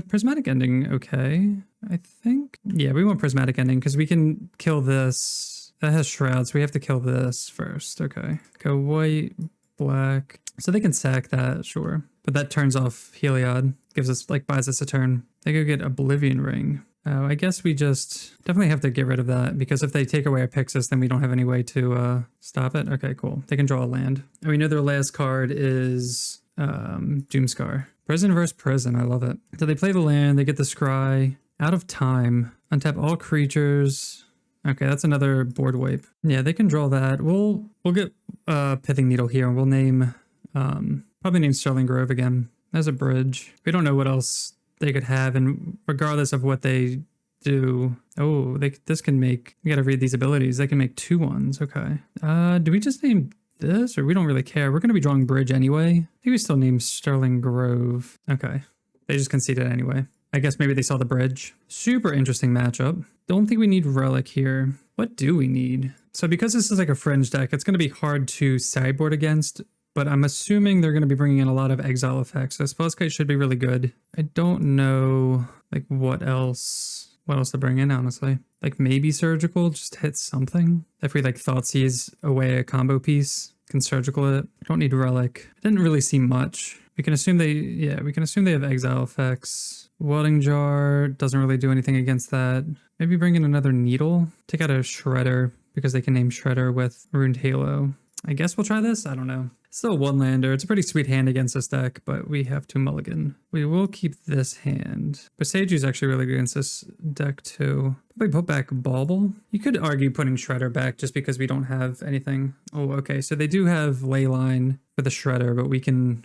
Prismatic Ending, okay. I think, yeah, we want Prismatic Ending because we can kill this. That has Shroud, so we have to kill this first. Okay. Go white, black. So they can sack that, sure. But that turns off Heliod. Gives us, like, buys us a turn. They go get Oblivion Ring. Oh, I guess we just definitely have to get rid of that because if they take away our Pixis, then we don't have any way to stop it. Okay, cool. They can draw a land. And we know their last card is Doomscar. Prison versus Prison. I love it. So they play the land. They get the Scry. Out of Time. Untap all creatures. Okay, that's another board wipe. Yeah, they can draw that. We'll get Pithing Needle here and we'll name probably name Sterling Grove again as a Bridge. We don't know what else they could have, and regardless of what they do, oh, this can make, we gotta read these abilities. They can make 2/1s. Okay. Do we just name this, or we don't really care? We're gonna be drawing Bridge anyway. I think we still name Sterling Grove. Okay. They just conceded anyway. I guess maybe they saw the Bridge. Super interesting matchup. Don't think we need Relic here. What do we need? So because this is like a fringe deck, it's going to be hard to sideboard against, but I'm assuming they're going to be bringing in a lot of exile effects. So Spellskite should be really good. I don't know like what else to bring in, honestly. Like maybe Surgical, just hit something. If we like Thoughtseize away a combo piece, can Surgical it. I don't need Relic. I didn't really see much. We can assume they have exile effects. Welding Jar doesn't really do anything against that. Maybe bring in another Needle. Take out a Shredder because they can name Shredder with Ruined Halo. I guess we'll try this. I don't know. Still a one-lander. It's a pretty sweet hand against this deck, but we have to mulligan. We will keep this hand. Boseiju actually really good against this deck too. Probably put back Bauble. You could argue putting Shredder back just because we don't have anything. Oh, okay. So they do have Leyline for the Shredder, but we can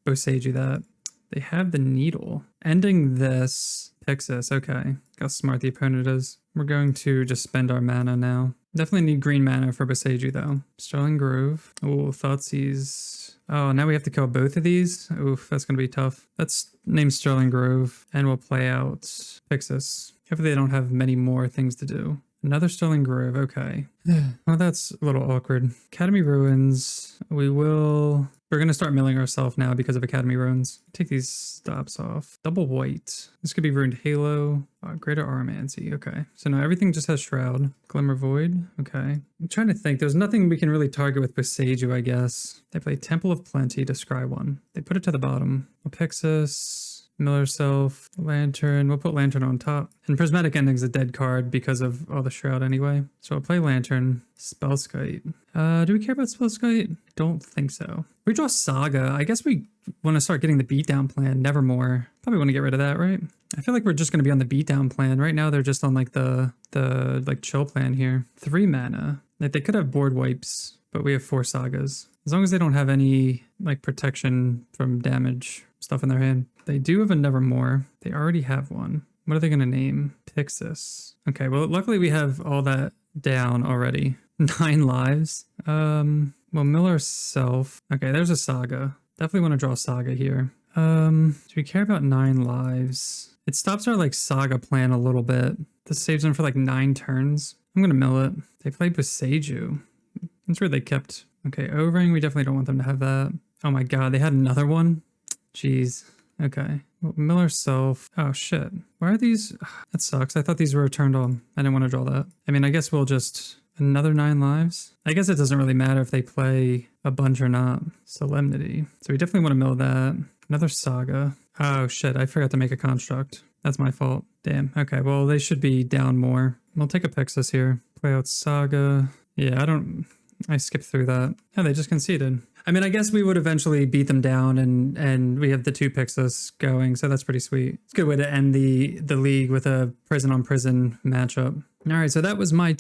Boseiju that. They have the Needle. Ending this Pixis. Okay. Look how smart the opponent is. We're going to just spend our mana now. Definitely need green mana for Boseiju though. Sterling Grove. Oh, Thoughtseize. Oh, now we have to kill both of these? Oof, that's going to be tough. Let's name Sterling Grove and we'll play out Pixis. Hopefully they don't have many more things to do. Another Sterling Grove, okay. Well, that's a little awkward. Academy Ruins. We're going to start milling ourselves now because of Academy Ruins. Take these stops off. Double white. This could be Ruined Halo. Greater Aromancy. Okay. So now everything just has Shroud. Glimmer Void. Okay. I'm trying to think. There's nothing we can really target with Boseiju, I guess. They play Temple of Plenty to scry one. They put it to the bottom. Apexis. Mill ourself. Lantern. We'll put Lantern on top. And Prismatic Ending's a dead card because of all the Shroud anyway. So I'll play Lantern. Spellskite. Do we care about Spellskite? Don't think so. We draw Saga. I guess we want to start getting the beatdown plan. Nevermore. Probably want to get rid of that, right? I feel like we're just going to be on the beatdown plan. Right now they're just on like the like chill plan here. 3 mana. Like they could have board wipes, but we have 4 Sagas. As long as they don't have any like protection from damage stuff in their hand. They do have a Nevermore. They already have one. What are they going to name? Pixis. Okay, well, luckily we have all that down already. 9 lives. Well, Miller Self. Okay, there's a Saga. Definitely want to draw Saga here. Do we care about 9 lives? It stops our like Saga plan a little bit. This saves them for like 9 turns. I'm going to mill it. They play Boseiju. That's where they kept. Okay, O-Ring. We definitely don't want them to have that. Oh my god, they had another one? Jeez. Okay. Well, Miller Self. Oh shit. Why are these? That sucks. I thought these were turned on. I didn't want to draw that. I mean, I guess we'll just Another 9 lives. I guess it doesn't really matter if they play a bunch or not. Solemnity. So we definitely want to mill that. Another Saga. Oh shit, I forgot to make a construct. That's my fault. Damn. Okay, well they should be down more. We'll take a Pixis here. Play out Saga. Yeah, I skipped through that. Oh, they just conceded. I mean, I guess we would eventually beat them down and we have the 2 Pixis going, so that's pretty sweet. It's a good way to end the league with a prison on prison matchup. All right, so that was my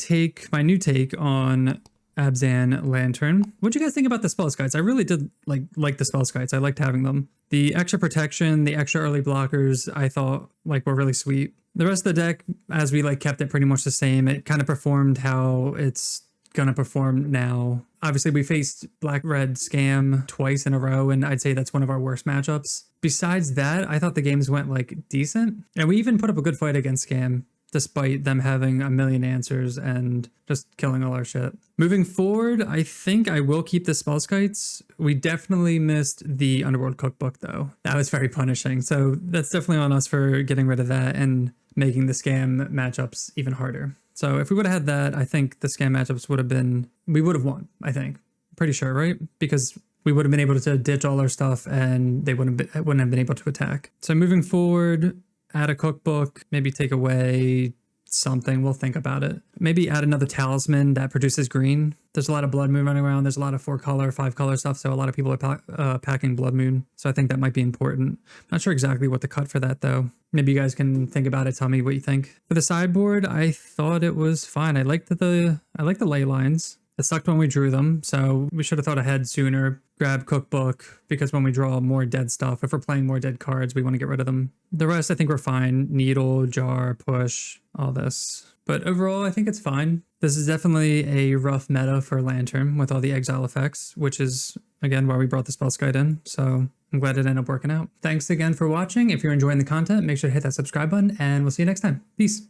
new take on Abzan Lantern. What'd you guys think about the Spellskites? I really did like the Spellskites. I liked having them. The extra protection, the extra early blockers, I thought were really sweet. The rest of the deck, as we kept it pretty much the same, it kind of performed how it's gonna perform now. Obviously, we faced Black-Red Scam twice in a row, and I'd say that's one of our worst matchups. Besides that, I thought the games went decent, and we even put up a good fight against Scam, despite them having a million answers and just killing all our shit. Moving forward, I think I will keep the Spellskites. We definitely missed the Underworld Cookbook, though. That was very punishing, so that's definitely on us for getting rid of that and making the Scam matchups even harder. So if we would have had that, I think the Scam matchups we would have won, I think. Pretty sure, right? Because we would have been able to ditch all our stuff and they wouldn't have been able to attack. So moving forward, add a cookbook, maybe take away something. We'll think about it. Maybe add another talisman that produces green. There's a lot of Blood Moon running around. There's a lot of 4-color, 5-color stuff. So a lot of people are packing Blood Moon. So I think that might be important. Not sure exactly what to cut for that though. Maybe you guys can think about it. Tell me what you think. For the sideboard, I thought it was fine. I liked the ley lines. It sucked when we drew them, so we should have thought ahead sooner. Grab cookbook, because when we draw more dead stuff, if we're playing more dead cards, we want to get rid of them. The rest, I think we're fine. Needle, jar, push, all this. But overall, I think it's fine. This is definitely a rough meta for Lantern with all the exile effects, which is, again, why we brought the Spellskite in. So I'm glad it ended up working out. Thanks again for watching. If you're enjoying the content, make sure to hit that subscribe button, and we'll see you next time. Peace.